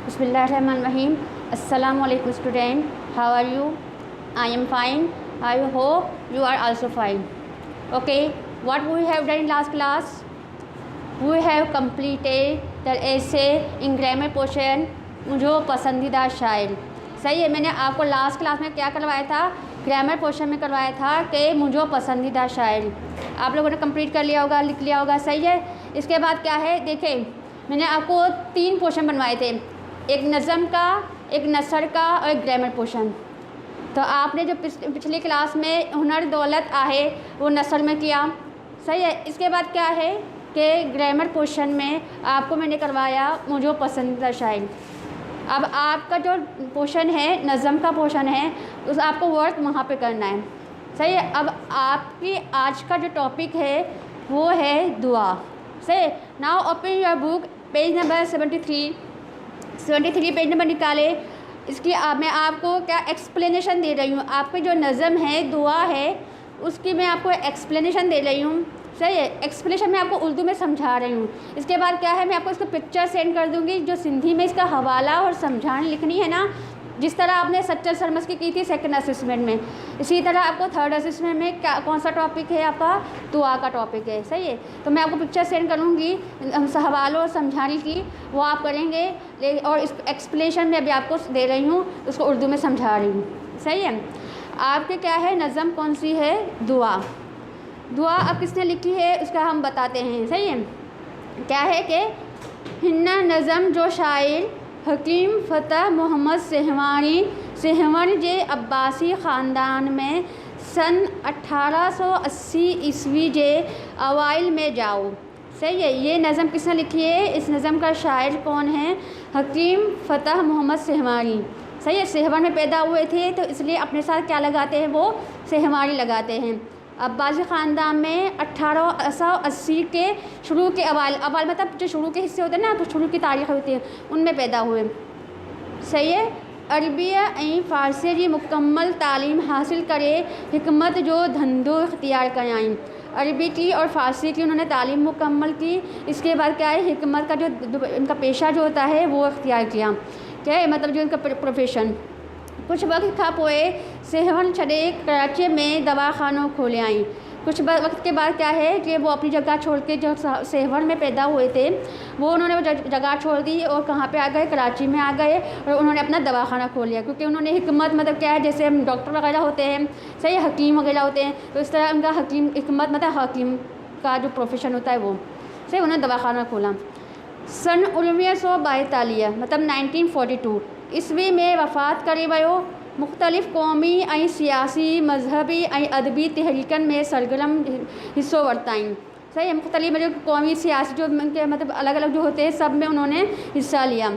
बिस्मिल्लाहिर्रहमानिर्रहीम। अस्सलामु अलैकुम student, how are you? I am fine, I hope you are also fine. Okay, what we have done in last class? We have completed the essay in grammar portion मुझे पसंदीदा शायर। सही है, मैंने आपको लास्ट क्लास में क्या करवाया था? ग्रामर पोर्शन में करवाया था कि मुझे पसंदीदा शायर। आप लोगों ने कंप्लीट कर लिया होगा, लिख लिया होगा। सही है। इसके बाद क्या है, देखें, मैंने आपको 3 पोर्शन बनवाए थे, एक नज़म का, एक नसर का और एक ग्रामर पोर्शन। तो आपने जो पिछली क्लास में हुनर दौलत आहे वो नसर में किया। सही है। इसके बाद क्या है कि ग्रामर पोर्शन में आपको मैंने करवाया मुझे पसंदीदा शायर। अब आपका जो पोर्शन है, नज़म का पोर्शन है, उस आपको वर्क वहाँ पे करना है। सही है। अब आपकी आज का जो टॉपिक है वो है दुआ। सही। Now open your book, page number 73 page number निकाले। इसकी मैं आपको क्या एक्सप्लेनेशन दे रही हूँ। आपकी जो नज़म है, दुआ है, उसकी मैं आपको एक्सप्लेनेशन दे रही हूँ। सही है। एक्सप्लेनेशन मैं आपको उर्दू में समझा रही हूँ। इसके बाद क्या है, मैं आपको इसको पिक्चर सेंड कर दूँगी, जो सिंधी में इसका हवाला और समझाने लिखनी है ना, जिस तरह आपने सच्चर सरमस की थी सेकंड असेसमेंट में, इसी तरह आपको थर्ड असेसमेंट में क्या कौन सा टॉपिक है आपका? दुआ का टॉपिक है। सही है। तो मैं आपको पिक्चर सेंड करूँगी हवालों और समझाने की, वो आप करेंगे। और इस एक्सप्लेनेशन में अभी आपको दे रही हूँ, उसको उर्दू में समझा रही हूँ। सही है। आपके क्या है, नज़म कौन सी है? दुआ। दुआ अब किसने लिखी है उसका हम बताते हैं। सही है। क्या है कि हिन्ना नज़म जो शायर हकीम फ़तह मोहम्मद सेहवानी जे अब्बासी ख़ानदान में सन 1880 ईस्वी जे अवाइल में जाओ। सही है। ये नज़म किसने लिखी है? इस नज़म का शायर कौन है? हकीम फ़तह मोहम्मद सेहवानी। सही है। सेहवान में पैदा हुए थे तो इसलिए अपने साथ क्या लगाते हैं, वो सेहवानी लगाते हैं। अब्बासी ख़ानदान में 1880 के शुरू के अवाल मतलब जो शुरू के हिस्से होते हैं ना, तो शुरू की तारीख़ होती है, उनमें पैदा हुए। सही है। अरबी ऐं फ़ारसी जी मुकम्मल तालीम हासिल करे हिकमत जो धंधो इख्तियार कयाईं। अरबी की और फ़ारसी की उन्होंने तालीम मुकम्मल की। इसके बाद क्या है, हिकमत का जो इनका पेशा जो होता है वो इख्तियार किया। क्या है मतलब जो इनका प्रोफेशन। कुछ वक्त खा पोए सेहवन छड़े कराची में दवाखानों खोले आई। कुछ वक्त के बाद क्या है कि वो अपनी जगह छोड़ के, जो सेहवन में पैदा हुए थे, वो उन्होंने वो जगह छोड़ दी और कहाँ पे आ गए? कराची में आ गए और उन्होंने अपना दवाखाना खोल लिया। क्योंकि उन्होंने हिकमत मतलब क्या है, जैसे हम डॉक्टर वगैरह होते हैं, सही, हकीम वगैरह होते हैं, तो इस तरह उनका हकीम हिकमत मतलब हकीम का जो प्रोफेशन होता है वो। सही। उन्होंने दवाखाना खोला। सन 1942 मतलब 1942 ईस्वी में वफ़ात करे वियो। मुख़्तलिफ़ क़ौमी ऐं सियासी, मज़हबी ऐं अदबी तहरीकनि में सरगर्म हिस्सो वरिताईं। सही है। मुख़्तलिफ़ मतलब क़ौमी सियासी जो उनके मतलब अलग अलग जो होते हैं, सब में उन्होंने हिस्सा लिया।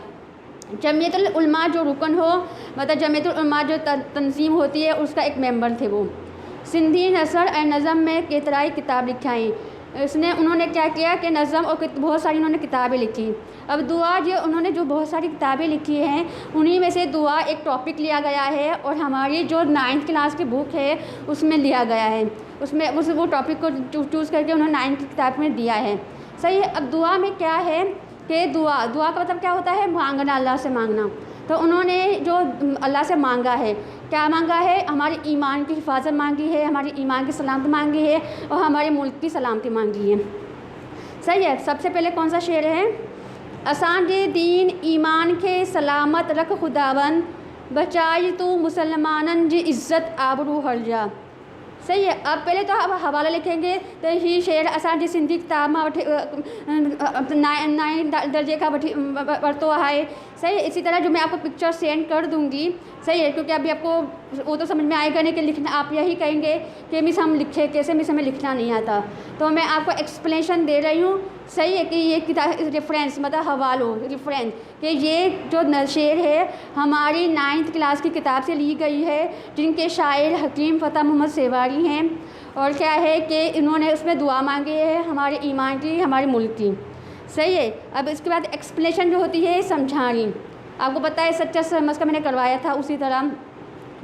जमीयतुल उलमा जो रुकन हो, मतलब जमीयतुल उलमा जो तंजीम होती है, उसका एक मेंबर थे वो। सिंधी नसर ऐं नज़म में केतराई किताब लिखाई। उन्होंने क्या किया कि नज़म और बहुत सारी उन्होंने किताबें लिखी। अब दुआ जो उन्होंने जो बहुत सारी किताबें लिखी हैं, उन्हीं में से दुआ एक टॉपिक लिया गया है और हमारी जो 9th क्लास की बुक है उसमें लिया गया है। उसमें वो टॉपिक को चूज़ करके उन्होंने 9th की किताब में दिया है। सही है। अब दुआ में क्या है कि दुआ का मतलब क्या होता है? मांगना, अल्लाह से मांगना। तो उन्होंने जो अल्लाह से मांगा है, क्या मांगा है? हमारे ईमान की हिफाजत मांगी है, हमारे ईमान की सलामती मांगी है और हमारे मुल्क की सलामती मांगी है। सही है। सबसे पहले कौन सा शेर है? असांजे दीन ईमान के सलामत रख खुदावन, बचाई तू मुसलमानन जी इज़्ज़त आबरू हर्जा। सही है। अब पहले तो अब हवाला लिखेंगे तो ही शेर असांजी सिंधी किताब में 9 दर्जे का वरतो है। सही है। इसी तरह जो मैं आपको पिक्चर सेंड कर दूंगी। सही है। क्योंकि अभी आपको वो तो समझ में आएगा नहीं कि लिखना, आप यही कहेंगे कि मिस हम लिखे कैसे, मिस हमें लिखना नहीं आता। तो मैं आपको एक्सप्लेनेशन दे रही हूँ। सही है कि ये किताब रेफरेंस मतलब हवालों रेफरेंस कि ये जो शेर है हमारी 9th क्लास की किताब से ली गई है, जिनके शायर हकीम फ़तह मोहम्मद सेहवानी हैं। और क्या है कि इन्होंने उसमें दुआ मांगी है हमारे ईमान की, हमारे मुल्क की। सही है। अब इसके बाद एक्सप्लेनेशन जो होती है समझानी, आपको पता है सच्चा समझ का मैंने करवाया था उसी तरह।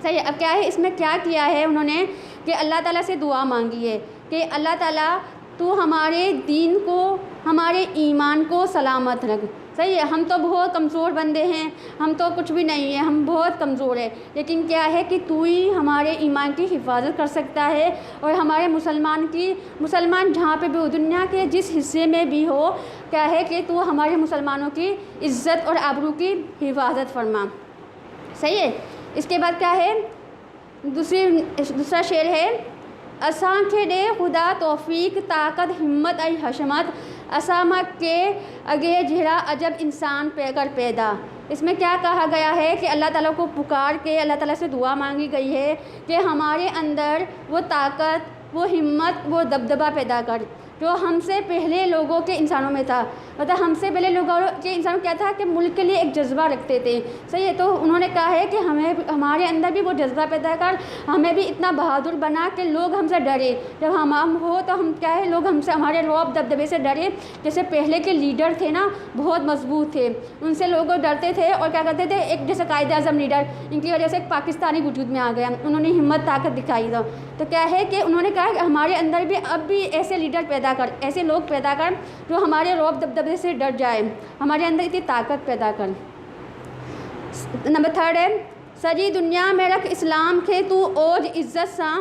सही है। अब क्या है, इसमें क्या किया है उन्होंने कि अल्लाह ताला से दुआ मांगी है कि अल्लाह ताला तू हमारे दीन को, हमारे ईमान को सलामत रख। सही है, हम तो बहुत कमज़ोर बंदे हैं, हम तो कुछ भी नहीं है, हम बहुत कमज़ोर है, लेकिन क्या है कि तू ही हमारे ईमान की हिफाजत कर सकता है और हमारे मुसलमान जहाँ पे भी हो, दुनिया के जिस हिस्से में भी हो, क्या है कि तू हमारे मुसलमानों की इज़्ज़त और आबरू की हिफाजत फरमा। सही है। इसके बाद क्या है, दूसरा शेर है, असां खे दे खुदा तौफीक ताकत हिम्मत आई हशमत असामा के अगे झेड़ा अजब इंसान कर पैदा। इसमें क्या कहा गया है कि अल्लाह ताला को पुकार के अल्लाह ताला से दुआ मांगी गई है कि हमारे अंदर वो ताकत, वो हिम्मत, वो दबदबा पैदा कर जो हमसे पहले लोगों के इंसानों में था। मतलब हमसे पहले लोगों के इंसानों क्या था कि मुल्क के लिए एक जज्बा रखते थे। सही है। तो उन्होंने कहा है कि हमारे अंदर भी वो जज्बा पैदा कर, हमें भी इतना बहादुर बना कि लोग हमसे डरे। जब हम हो तो हम क्या है, लोग हमसे हमारे रौब दबदबे से डरे। जैसे पहले के लीडर थे ना, बहुत मजबूत थे, उनसे लोग डरते थे और क्या करते थे, एक जैसे कायदे आज़म लीडर, इनकी वजह से एक पाकिस्तानी वजूद में आ गया, उन्होंने हिम्मत ताकत दिखाई था। तो क्या है कि उन्होंने कहा कि हमारे अंदर भी अब भी ऐसे लीडर पैदा कर, ऐसे लोग पैदा कर जो हमारे रौब दबदबे से डर जाए, हमारे अंदर इतनी ताकत पैदा कर। नंबर 3 है, सजी दुनिया में रख इस्लाम खे तू ओज इज़्ज़त सा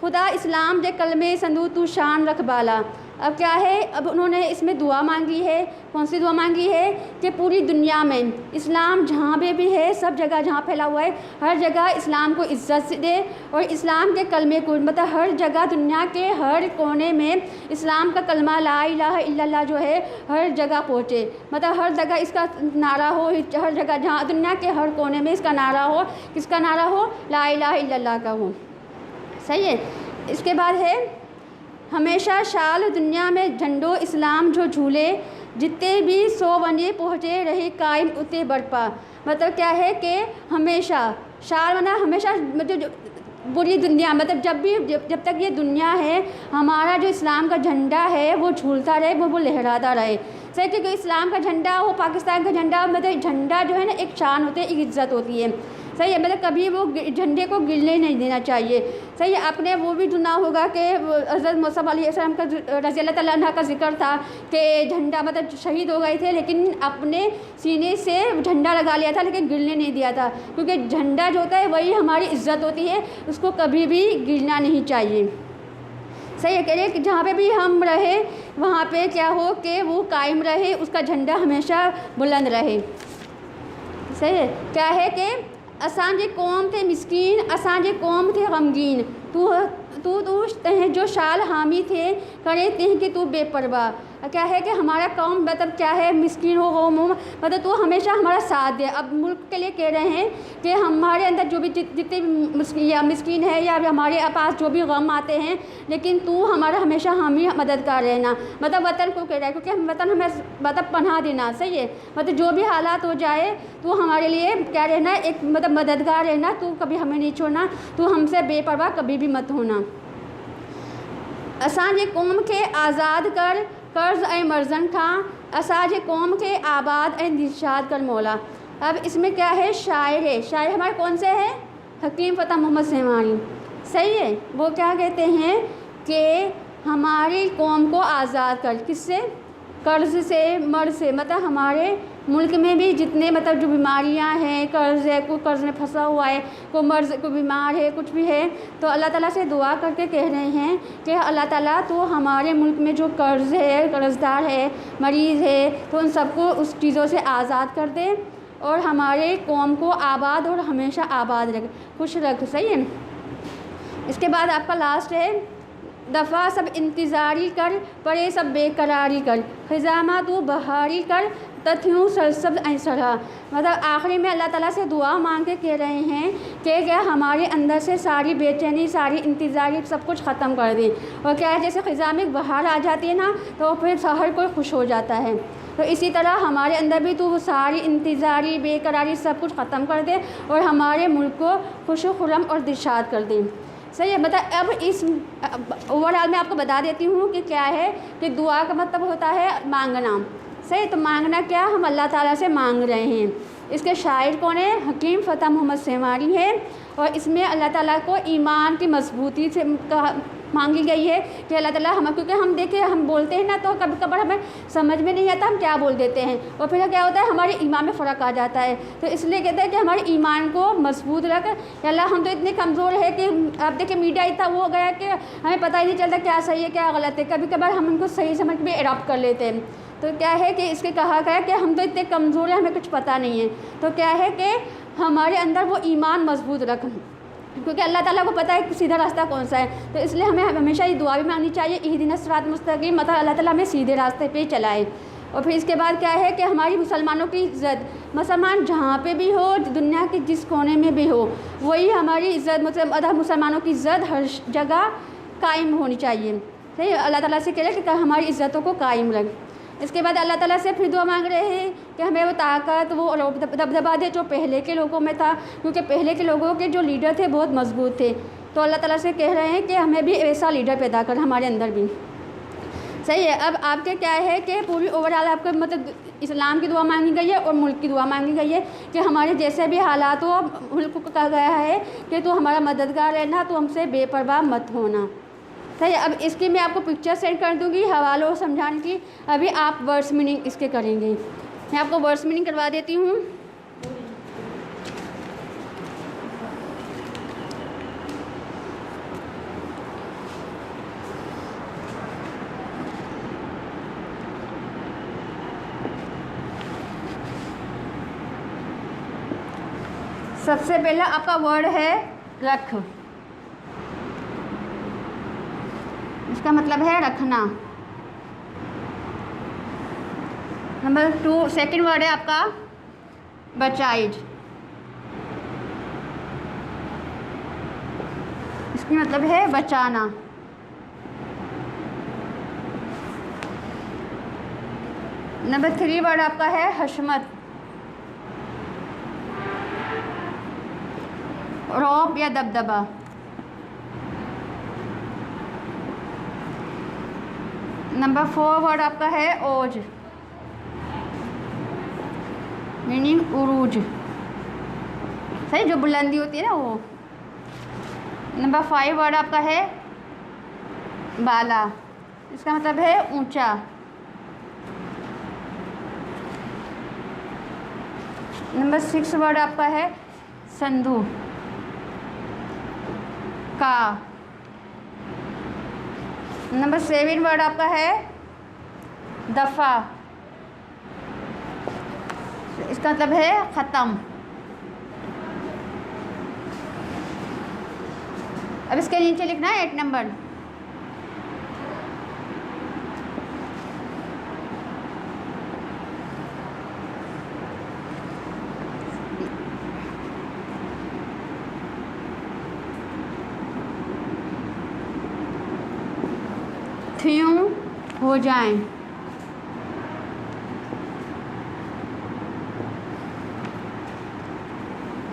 खुदा इस्लाम जे कलमे संदू तू शान रख बाला। अब क्या है, अब उन्होंने इसमें दुआ मांगी है। कौन सी दुआ मांगी है कि पूरी दुनिया में इस्लाम जहाँ पे भी है, सब जगह जहाँ फैला हुआ है, हर जगह इस्लाम को इज़्ज़त दे और इस्लाम के कलमे को, मतलब हर जगह दुनिया के हर कोने में इस्लाम का कलमा ला इलाहा इल्लल्लाह जो है हर जगह पहुँचे। मतलब हर जगह इसका नारा हो, हर जगह जहाँ दुनिया के हर कोने में इसका नारा हो, किसका नारा हो, ला इलाहा इल्लल्लाह का हो। सही है। इसके बाद है, हमेशा शाल दुनिया में झंडो इस्लाम जो झूले जितने भी 100 बने पहुँचे रहे कायम उते बरपा। मतलब क्या है कि हमेशा शाल बना, हमेशा मतलब पूरी दुनिया, मतलब जब तक ये दुनिया है, हमारा जो इस्लाम का झंडा है वो झूलता रहे, वो लहराता रहे। सही, क्योंकि इस्लाम का झंडा हो, पाकिस्तान का झंडा, मतलब झंडा जो है ना एक शान होती है, एक इज़्ज़त होती है। सही है। मतलब कभी वो झंडे को गिरने नहीं देना चाहिए। सही है। आपने वो भी सुना होगा कि हज़रत मूसा अलैहिस्सलाम का रज़ी अल्लाह तआला अन्हा का जिक्र था कि झंडा, मतलब शहीद हो गए थे लेकिन अपने सीने से झंडा लगा लिया था लेकिन गिरने नहीं दिया था, क्योंकि झंडा जो होता है वही हमारी इज़्ज़त होती है, उसको कभी भी गिरना नहीं चाहिए। सही है। कह रहे कि जहाँ पे भी हम रहे वहाँ पे क्या हो कि वो कायम रहे, उसका झंडा हमेशा बुलंद रहे। सही है। क्या है कि असांजे कौम थे मिस्कीन, असांजे कौम थे गमगीन, तू जो शाल हामी थे करे थे कि तू बेपरवाह। क्या है कि हमारा कौम मतलब क्या है, मिस्कीन हो मतलब तू हमेशा हमारा साथ दे। अब मुल्क के लिए कह रहे हैं कि हमारे अंदर जो भी जितने मिस्कीन है या हमारे पास जो भी गम आते हैं, लेकिन तू हमारा हमेशा हामी मददगार रहना। मतलब वतन को कह रहा है, क्योंकि हम वतन हमें मतलब पनाह देना। सही है। मतलब जो भी हालात हो जाए तू हमारे लिए क्या रहना, एक मतलब मददगार रहना, तू कभी हमें नहीं छोड़ना, तू हमसे बेपरवाह कभी भी मत होना। असांजे कौम के आज़ाद कर कर्ज़ ऐं मर्ज़न खां, असांजे कौम के आबाद ऐं दिलशाद कर मौला। अब इसमें क्या है, शायर है। शायर हमारे कौन से हैं, हकीम फ़ता मोहम्मद सहमानी। सही है। वो क्या कहते हैं कि हमारी कौम को आज़ाद कर, किससे, कर्ज़ से, मर्ज़ से। मतलब हमारे मुल्क में भी जितने मतलब जो बीमारियां हैं, कर्ज़ है, कोई कर्ज़ में फंसा हुआ है, कोई मर्ज़, कोई बीमार है, कुछ भी है, तो अल्लाह ताला से दुआ करके कह रहे हैं कि अल्लाह ताला तो हमारे मुल्क में जो कर्ज़ है, कर्ज़दार है, मरीज़ है, तो उन सबको उस चीज़ों से आज़ाद कर दे और हमारे कौम को आबाद और हमेशा आबाद रख, खुश रख। सही है। इसके बाद आपका लास्ट है, दफ़ा सब इंतज़ारी कर परे सब बेकरारी कर ख़िज़ामा तू बहारी कर तथ्यों सरसब्ज़ ऐं सरा। मतलब आखिरी में अल्लाह ताला से दुआ मांग के कह रहे हैं कि क्या हमारे अंदर से सारी बेचैनी, सारी इंतज़ारी सब कुछ ख़त्म कर दें। और क्या है, जैसे ख़िज़ा में बहार आ जाती है ना, तो फिर हर कोई खुश हो जाता है। तो इसी तरह हमारे अंदर भी तो वो सारी इंतज़ारी, बेकरारी सब कुछ ख़त्म कर दे और हमारे मुल्क को खुश खुरम और दिलशाद कर दें। सही है। मतलब अब इस ओवरऑल मैं आपको बता देती हूँ कि क्या है कि दुआ का मतलब होता है मांगना। सही। तो मांगना क्या, हम अल्लाह ताला से मांग रहे हैं। इसके शायर कौन है, हकीम फ़ता मोहम्मद सहमानी है। और इसमें अल्लाह ताला को ईमान की मजबूती से मांगी गई है कि अल्लाह ताला हम, क्योंकि हम देखिए हम बोलते हैं ना तो कभी कभार हमें समझ में नहीं आता हम क्या बोल देते हैं, और फिर क्या होता है हमारे ईमान में फ़र्क आ जाता है। तो इसलिए कहते हैं कि हमारे ईमान को मजबूत रख। अल्लाह हम तो इतने कमज़ोर है कि आप देखिए मीडिया इतना वो हो गया कि हमें पता ही नहीं चलता क्या सही है क्या गलत है, कभी कभार हम उनको सही समझ में एडॉप्ट कर लेते हैं। तो क्या है कि इसके कहा गया कि हम तो इतने कमज़ोर हैं हमें कुछ पता नहीं है। तो क्या है कि हमारे अंदर वो ईमान मजबूत रख, क्योंकि अल्लाह ताला को पता है कि सीधा रास्ता कौन सा है। तो इसलिए हमें हमेशा ये दुआ भी मांगनी चाहिए, इहदिनस सिरात मुस्तकीम, मतलब अल्लाह ताला हमें सीधे रास्ते पे चलाए। और फिर इसके बाद क्या है कि हमारी मुसलमानों की इज़्ज़त, मुसलमान जहाँ पे भी हो, दुनिया के जिस कोने में भी हो, वही हमारी इज़्ज़त, मतलब मुसलमानों की इज़्ज़त हर जगह कायम होनी चाहिए। सही, अल्लाह ताला से कह रहे कि हमारी इज़्ज़तों को कायम रख। इसके बाद अल्लाह ताला से फिर दुआ मांग रहे हैं कि हमें वो ताकत, वो दबदबा दे जो पहले के लोगों में था, क्योंकि पहले के लोगों के जो लीडर थे बहुत मजबूत थे। तो अल्लाह ताला से कह रहे हैं कि हमें भी ऐसा लीडर पैदा कर हमारे अंदर भी। सही है। अब आपके क्या है कि पूरी ओवरऑल आपको मतलब इस्लाम की दुआ मांगी गई है और मुल्क की दुआ मांगी गई है कि हमारे जैसे भी हालात हो, मुल्क को कहा गया है कि तू हमारा मददगार रहना, तो हमसे बेपरवाह मत होना। सही है। अब इसकी मैं आपको पिक्चर सेंड कर दूँगी हवालों समझाने की, अभी आप वर्ड्स मीनिंग इसके करेंगे। मैं आपको वर्ड्स मीनिंग करवा देती हूँ। सबसे पहला आपका वर्ड है रख, इसका मतलब है रखना। नंबर 2 सेकंड वर्ड है आपका बचाइज, इसका मतलब है बचाना। नंबर 3 वर्ड आपका है हशमत, रौब या दबदबा। नंबर 4 वर्ड आपका है ओज, मीनिंग उरूज, सही, जो बुलंदी होती है ना वो। नंबर 5 वर्ड आपका है बाला, इसका मतलब है ऊंचा। नंबर 6 वर्ड आपका है संधू का। नंबर 7 वर्ड आपका है दफ़ा, इसका मतलब है ख़त्म। अब इसके नीचे लिखना है 8 नंबर। क्यों हो जाएं।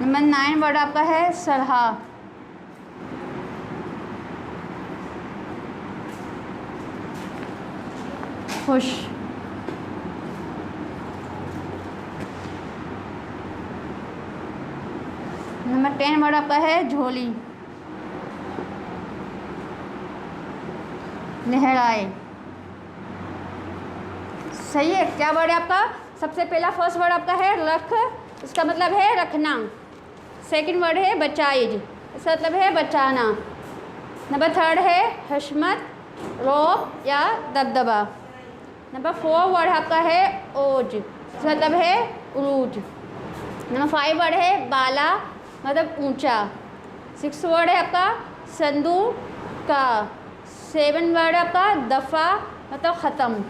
नंबर 9 वर्ड आपका है सरहा, खुश। नंबर 10 वर्ड आपका है झोली, लहराए। सही है। क्या वर्ड है आपका? सबसे पहला फर्स्ट वर्ड आपका है रख, इसका मतलब है रखना। सेकंड वर्ड है बचाइज, इसका मतलब है बचाना। नंबर 3 है हशमत, रौब या दबदबा। नंबर 4 वर्ड आपका है ओज, इसका मतलब है उरूज। नंबर 5 वर्ड है बाला, मतलब ऊंचा। 6 वर्ड है आपका संदू का। 7 वर्ड आपका दफ़ा, मतलब ख़त्म।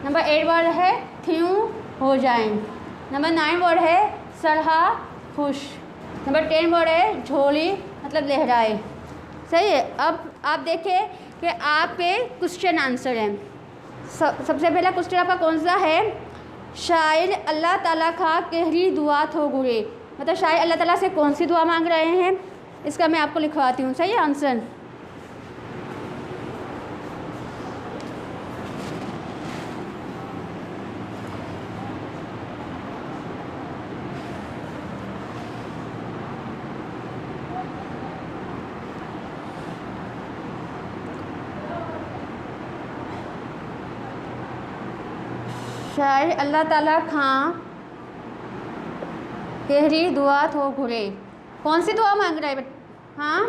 नंबर 8 वर्ड है क्यों हो जाएं। नंबर 9 वर्ड है सरहा, खुश। नंबर 10 वर्ड है झोली, मतलब लहराए। सही है। अब आप देखें कि आपके क्वेश्चन आंसर हैं। सबसे पहला क्वेश्चन आपका कौन सा है? शायर अल्लाह ताला का कहरी दुआ थो गुरे, मतलब शायर अल्लाह ताला से कौन सी दुआ मांग रहे हैं, इसका मैं आपको लिखवाती हूँ। सही है आंसर। शायद अल्लाह ताला खां केहरी दुआ थो घुरे। कौन सी दुआ मांग रहा है हाँ?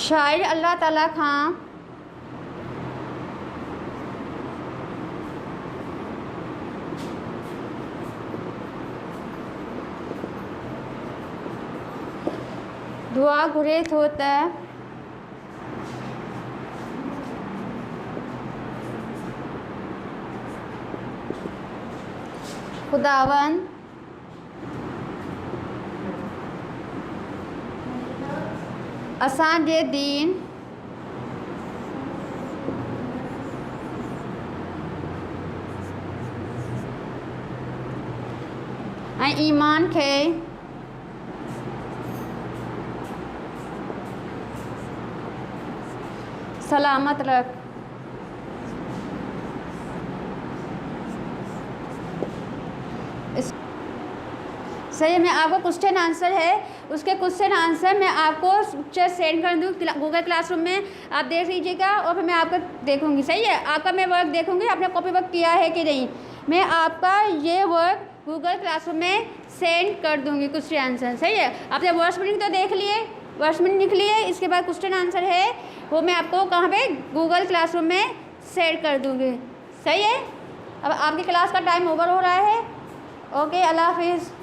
शायद अल्लाह ताला खां दुआ घुरे थो त खुदावन असांजे दीन ऐं ईमान खे सलामत रख। सही है, मैं आपको क्वेश्चन आंसर है, उसके क्वेश्चन आंसर मैं आपको पिक्चर सेंड कर दूँ गूगल क्लासरूम में, आप देख लीजिएगा और फिर मैं आपका देखूँगी। सही है, आपका मैं वर्क देखूँगी आपने कॉपी वर्क किया है कि नहीं। मैं आपका ये वर्क गूगल क्लासरूम में सेंड कर दूँगी क्वेश्चन आंसर। सही है, आपने वर्ड्स मीनिंग तो देख लिए, वर्ड्स मीनिंग लिख लिए, इसके बाद क्वेश्चन आंसर है वो मैं आपको कहाँ पे गूगल क्लासरूम में सेंड कर दूँगी। सही है, अब आपकी क्लास का टाइम ओवर हो रहा है। ओके, अल्लाह हाफिज़।